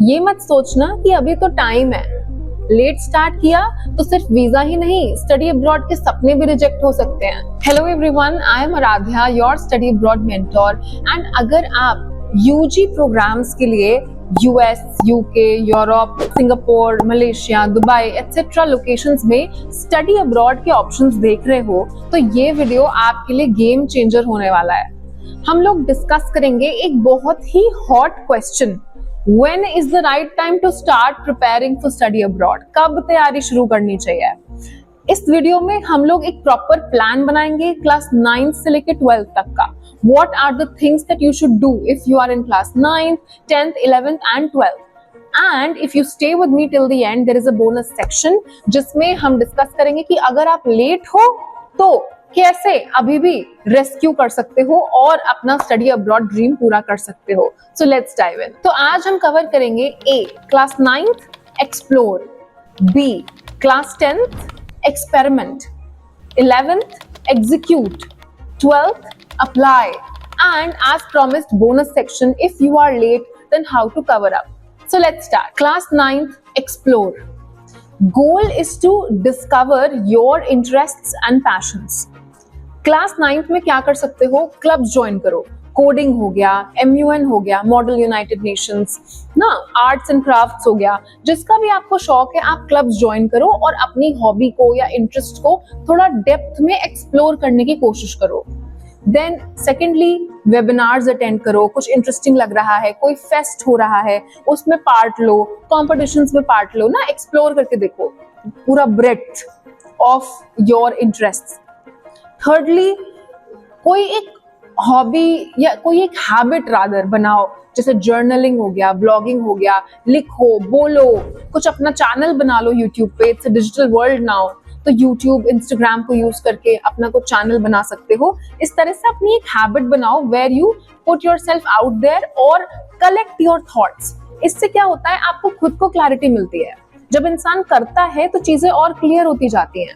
ये मत सोचना कि अभी तो टाइम है, लेट स्टार्ट किया तो सिर्फ वीजा ही नहीं, स्टडी अब्रॉड के सपने भी रिजेक्ट हो सकते हैं। Hello everyone, I am Aradhya, your study abroad mentor. And अगर आप यूजी प्रोग्राम्स के लिए US, UK, Europe, Singapore, Malaysia, Dubai etcetera locations में स्टडी अब्रॉड के ऑप्शंस देख रहे हो तो ये वीडियो आपके लिए गेम चेंजर होने वाला है। हम लोग डिस्कस करेंगे एक बहुत ही hot question, When is the right time to start preparing for study abroad? कब तैयारी शुरू करनी चाहिए? इस वीडियो में हम लोग एक प्रॉपर प्लान बनाएंगे क्लास 9 से लेकर 12th तक का। What are the things that you should do if you are in class 9th, 10th, 11th and 12th? And if you stay with me till the end, there is a bonus section जिसमें हम discuss करेंगे कि अगर आप late हो तो कैसे अभी भी रेस्क्यू कर सकते हो और अपना स्टडी अब्रॉड ड्रीम पूरा कर सकते हो। So let's dive in. तो आज हम कवर करेंगे A class 9th explore, B class 10th experiment, 11th execute, 12th apply and as promised bonus section if you are late then how to cover up. So let's start. Class 9th explore. Goal is to discover your interests and passions. Class 9th में क्या कर सकते हो? Clubs join करो, coding हो गया, MUN हो गया, मॉडल यूनाइटेड नेशंस ना, आर्ट्स एंड क्राफ्ट्स हो गया, जिसका भी आपको शौक है आप क्लब्स ज्वाइन करो और अपनी हॉबी को या इंटरेस्ट को थोड़ा डेप्थ में एक्सप्लोर करने की कोशिश करो। देन सेकेंडली वेबिनार्स अटेंड करो, कुछ इंटरेस्टिंग लग रहा है, कोई फेस्ट हो रहा है उसमें पार्ट लो, कॉम्पिटिशन्स में पार्ट लो ना, एक्सप्लोर करके देखो पूरा breadth of your interest. Thirdly कोई एक हॉबी या कोई एक हैबिट रादर बनाओ, जैसे जर्नलिंग हो गया, ब्लॉगिंग हो गया, लिखो, बोलो, कुछ अपना चैनल बना लो यूट्यूब पे। It's a digital world now, तो यूट्यूब, इंस्टाग्राम को यूज करके अपना कुछ चैनल बना सकते हो। इस तरह से अपनी एक हैबिट बनाओ where you put yourself out there और कलेक्ट योर थॉट्स। इससे क्या होता है, आपको खुद को क्लैरिटी मिलती है। जब इंसान करता है तो चीजें और क्लियर होती जाती हैं,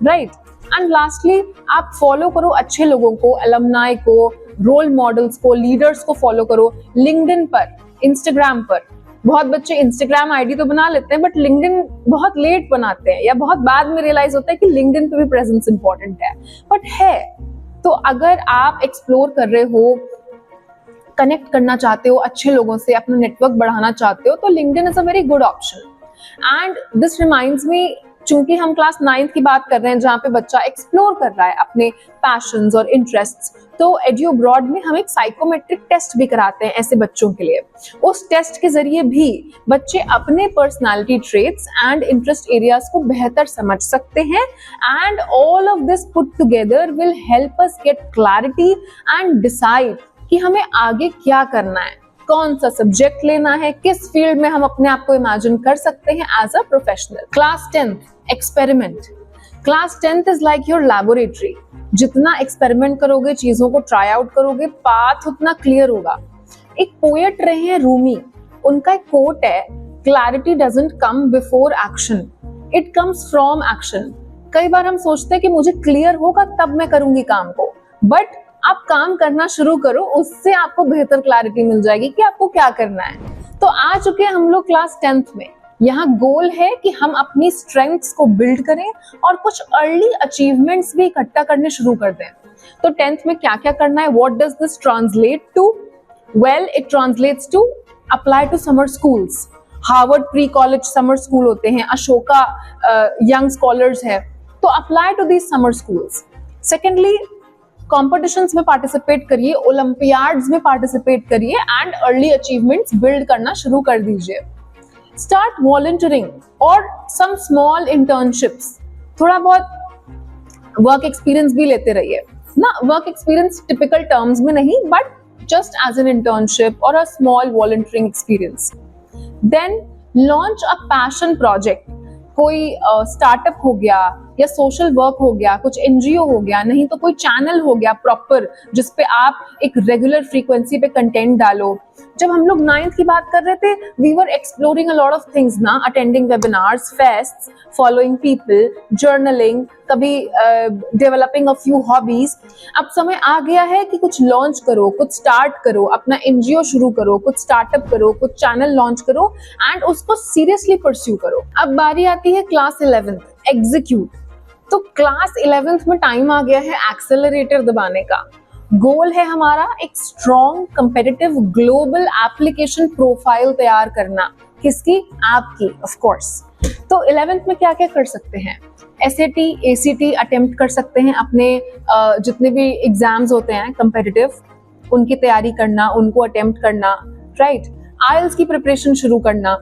राइट? एंड लास्टली आप फॉलो करो अच्छे लोगों को, अलुमनाई को, रोल मॉडल्स को, लीडर्स को फॉलो करो। लिंक्डइन पर, इंस्टाग्राम पर, बहुत बच्चे इंस्टाग्राम आईडी तो बना लेते हैं बट लिंक्डइन बहुत लेट बनाते हैं या बहुत बाद में रियलाइज होता है कि लिंक्डइन पे भी प्रेजेंस इंपॉर्टेंट है, बट है। तो अगर आप एक्सप्लोर कर रहे हो, कनेक्ट करना चाहते हो अच्छे लोगों से, अपना नेटवर्क बढ़ाना चाहते हो, तो LinkedIn is a very good option. And this reminds me, चूंकि हम क्लास 9th की बात कर रहे हैं जहाँ पे बच्चा एक्सप्लोर कर रहा है अपने पैशंस और इंटरेस्ट्स, तो एड्यू अब्रॉड में हम एक साइकोमेट्रिक टेस्ट भी कराते हैं ऐसे बच्चों के लिए। उस टेस्ट के जरिए भी बच्चे अपने personality traits and interest areas को बेहतर समझ सकते हैं। And all of this put together will help us get clarity and decide कि हमें आगे क्या करना है, कौन सा सब्जेक्ट लेना है, किस फील्ड में हम अपने आप को इमेजिन कर सकते हैं as a professional. Class 10th experiment. Class 10th is like your laboratory. जितना एक्सपेरिमेंट करोगे, चीजों को ट्राई आउट करोगे, पाथ उतना क्लियर होगा। एक पोएट रहे हैं रूमी, उनका एक कोट है, clarity doesn't come before action, it comes from action. कई बार हम सोचते हैं कि मुझे क्लियर होगा तब मैं करूंगी काम को, बट आप काम करना शुरू करो, उससे आपको बेहतर क्लैरिटी मिल जाएगी कि आपको क्या करना है। तो आ चुके हैं हम लोग क्लास 10th में। यहाँ गोल है कि हम अपनी स्ट्रेंथ्स को बिल्ड करें और कुछ अर्ली अचीवमेंट्स भी इकट्ठा करने शुरू कर दें। तो 10th में क्या क्या करना है? What does this translate to? Well, it translates to apply to summer schools. Harvard pre college summer school होते हैं, अशोका यंग स्कॉलर्स है, तो apply to these summer schools. Secondly competitions में पार्टिसिपेट करिए, ओलंपियाड्स में पार्टिसिपेट करिए एंड अर्ली अचीवमेंट्स बिल्ड करना शुरू कर दीजिए। स्टार्ट वॉलंटियरिंग और सम स्मॉल इंटर्नशिप्स, थोड़ा बहुत वर्क एक्सपीरियंस भी लेते रहिए ना। वर्क एक्सपीरियंस टिपिकल टर्म्स में नहीं, but just as an internship और a small volunteering experience. Then launch a passion project, कोई स्टार्टअप हो गया, या सोशल वर्क हो गया, कुछ एनजीओ हो गया, नहीं तो कोई चैनल हो गया प्रॉपर जिसपे आप एक रेगुलर फ्रीक्वेंसी पे कंटेंट डालो। जब हम लोग 9th की बात कर रहे थे, we were exploring a lot of things ना, attending webinars, fests, following people, journaling, कभी डेवलपिंग अ फ्यू हॉबीज। अब समय आ गया है कि कुछ लॉन्च करो, कुछ स्टार्ट करो, अपना एनजीओ शुरू करो, कुछ स्टार्टअप करो, कुछ चैनल लॉन्च करो एंड उसको सीरियसली परस्यू करो। अब बारी आती है क्लास 11th, एग्जीक्यूट। तो क्लास 11th में टाइम आ गया है एक्सेलरेटर दबाने का। गोल है हमारा एक strong competitive global application profile तैयार करना। किसकी? आपकी, ऑफ कोर्स। तो 11th में क्या क्या कर सकते हैं? SAT, ACT अटेम्प्ट कर सकते हैं, अपने जितने भी एग्जाम्स होते हैं कंपेटिटिव, उनकी तैयारी करना, उनको अटेम्प्ट करना, राइट। IELTS की प्रिपरेशन शुरू करना,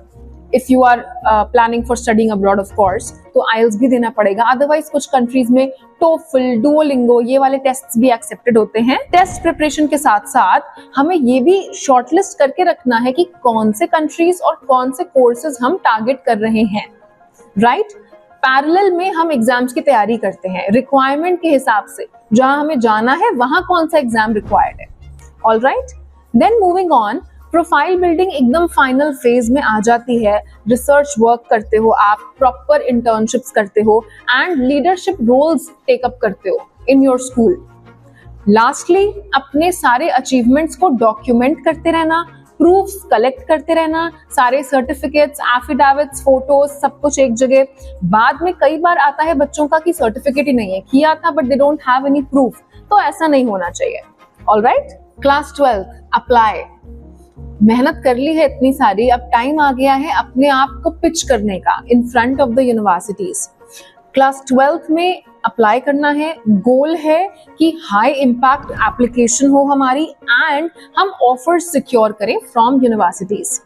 if you are planning for studying abroad of course, तो IELTS भी देना पड़ेगा। अदरवाइज कुछ कंट्रीज में TOEFL, डुओलिंगो, ये वाले टेस्ट्स भी एक्सेप्टेड होते हैं। टेस्ट प्रिपरेशन के साथ साथ हमें ये भी शॉर्टलिस्ट करके रखना है कि कौन से कंट्रीज और कौन से कोर्सेज हम टारगेट कर रहे हैं, राइट। पैरेलल में हम एग्जाम्स की तैयारी करते हैं रिक्वायरमेंट के हिसाब से, जहां हमें जाना है वहां कौन सा एग्जाम रिक्वायर्ड है। All right, then moving on, profile building एकदम फाइनल फेज में आ जाती है। रिसर्च वर्क करते हो आप, प्रॉपर इंटर्नशिप्स करते हो एंड लीडरशिप रोल्स टेकअप करते हो इन योर स्कूल। लास्टली, अपने सारे अचीवमेंट्स को डॉक्यूमेंट करते रहना, प्रूफ्स कलेक्ट करते रहना, सारे सर्टिफिकेट्स, एफिडेविट्स, फोटोज, सब कुछ एक जगह। बाद में कई बार आता है बच्चों का कि सर्टिफिकेट ही नहीं है, किया था but they don't have any proof, तो ऐसा नहीं होना चाहिए। Alright, class 12 apply. मेहनत कर ली है इतनी सारी, अब टाइम आ गया है अपने आप को पिच करने का in front of the universities. Class 12th में अप्लाई करना है। गोल है कि हाई इम्पैक्ट एप्लीकेशन हो हमारी एंड हम ऑफर्स सिक्योर करें from universities.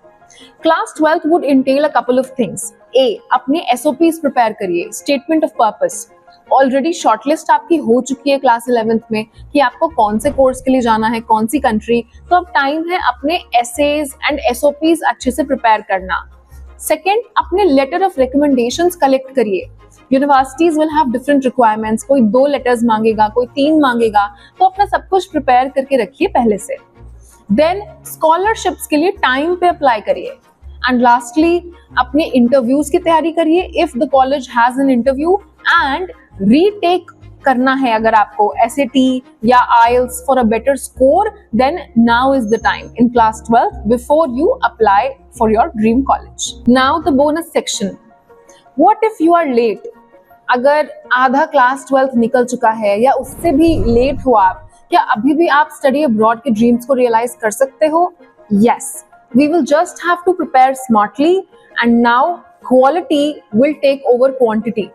Class 12th would entail a couple of things. A, अपने SOPs प्रिपेयर करिए, statement of purpose. Already shortlist आपकी हो चुकी है क्लास 11th में कि आपको कौन से कोर्स के लिए जाना है, कौन सी कंट्री, तो अब टाइम है अपने essays एंड SOPs अच्छे से प्रिपेयर करना। सेकेंड, अपने लेटर ऑफ रिकमेंडेशंस कलेक्ट करिए। Universities will have different requirements, कोई 2 लेटर्स मांगेगा, कोई 3 मांगेगा, तो अपना सब कुछ प्रिपेयर करके रखिए पहले से। देन स्कॉलरशिप्स के लिए टाइम पे अप्लाई करिए एंड लास्टली अपने इंटरव्यूज की तैयारी करिए if the college has an interview and retake करना है अगर आपको SAT या IELTS for a better score, then now is the time in class 12 before you apply for your dream college. Now the bonus section, what if you are late? अगर आधा class 12 निकल चुका है या उससे भी लेट हो आप, क्या अभी भी आप स्टडी अब्रॉड के ड्रीम्स को रियलाइज कर सकते हो? Yes, we will just have to prepare smartly and now quality will take over quantity.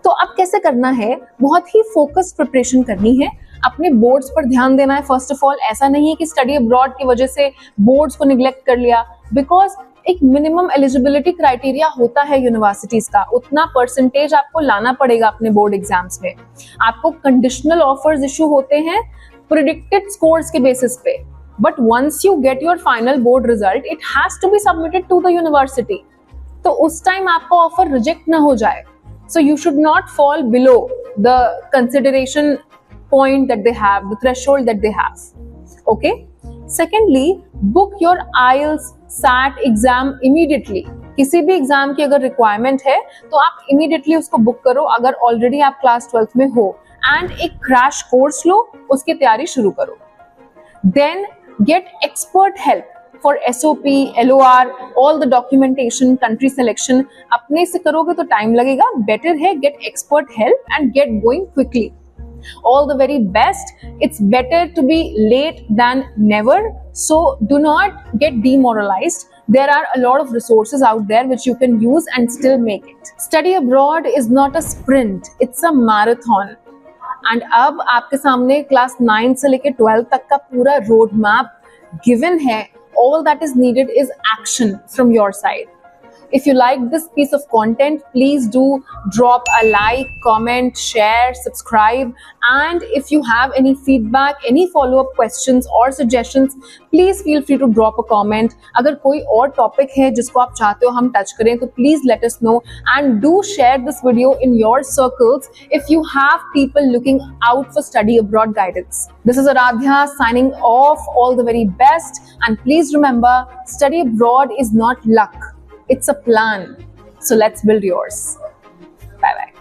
तो अब कैसे करना है? बहुत ही फोकस्ड प्रिपरेशन करनी है, अपने बोर्ड्स पर ध्यान देना है। फर्स्ट ऑफ ऑल, ऐसा नहीं है कि स्टडी अब्रॉड की वजह से बोर्ड्स को निग्लेक्ट कर लिया, बिकॉज एक मिनिमम एलिजिबिलिटी क्राइटेरिया होता है यूनिवर्सिटीज का, उतना परसेंटेज आपको लाना पड़ेगा अपने बोर्ड एग्जाम्स में। आपको कंडीशनल ऑफर्स इशू होते हैं प्रिडिक्टेड स्कोर्स के बेसिस पे, but once you get your final board result it has to be submitted to the university. तो उस टाइम आपका ऑफर रिजेक्ट ना हो जाए, so you should not fall below the consideration point that they have, the threshold that they have. Okay, secondly, book your IELTS SAT exam immediately. किसी भी exam की अगर रिक्वायरमेंट है तो आप इमीडिएटली उसको बुक करो अगर ऑलरेडी आप क्लास 12th में हो, एंड एक क्रैश कोर्स लो, उसकी तैयारी शुरू करो। Then get expert help for SOP, LOR, all the documentation, country selection। अपने से करोगे तो टाइम लगेगा, बेटर है get expert help and get going quickly. All the very best. It's better to be late than never, so do not get demoralized. There are a lot of resources out there which you can use and still make it. Study abroad is not a sprint, it's a marathon. And अब आपके सामने class 9 से लेकर 12 तक का पूरा road map given है। All that is needed is action from your side. If you like this piece of content, please do drop a like, comment, share, subscribe. And if you have any feedback, any follow-up questions or suggestions, please feel free to drop a comment. अगर कोई और topic है जिसको आप चाहते हो हम touch करें तो please let us know and do share this video in your circles if you have people looking out for study abroad guidance. This is Aradhya signing off. All the very best, and please remember, study abroad is not luck, it's a plan. So let's build yours. Bye bye.